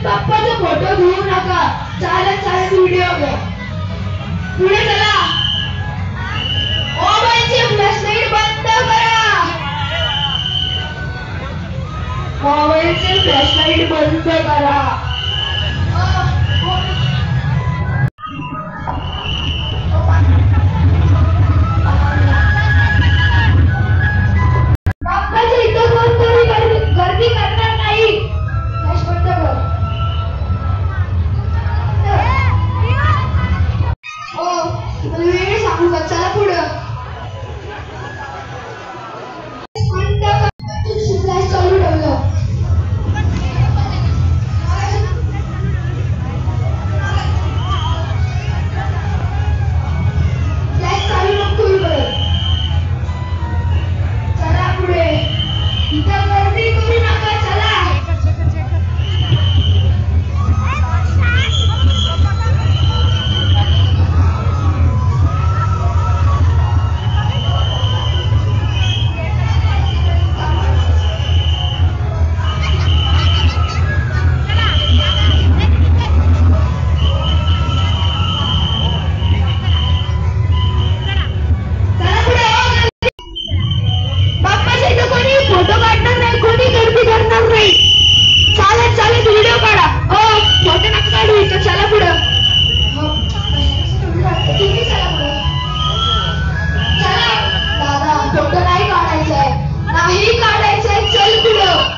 बाप्पाचा photo घेऊ नका. चालत चालत व्हिडिओ घ्या. पुढे चला. मोबाईलची फ्लॅशलाईट बंद करा. मोबाईलची फ्लॅशलाईट बंद करा. बाप्पाच्या इथं कोणतरी गर्दी करणार नाही. फ्लॅश बंद कर. वेळ सांगू का? चला पुढं. फ्लॅश चालू ठेवलं. फ्लॅश चालू नको करू. चला पुढे. इथं गर्दी करू नका. चला. फोटो काढणार नाही. कोणी गर्दी करणार नाही. चालत चालत व्हिडिओ काढा. फोटो नका काढू इथं. चला पुढं. तुम्ही चला पुढं. चला दादा, फोटो नाही काढायचाय. नाही काढायचाय. चल पुढं.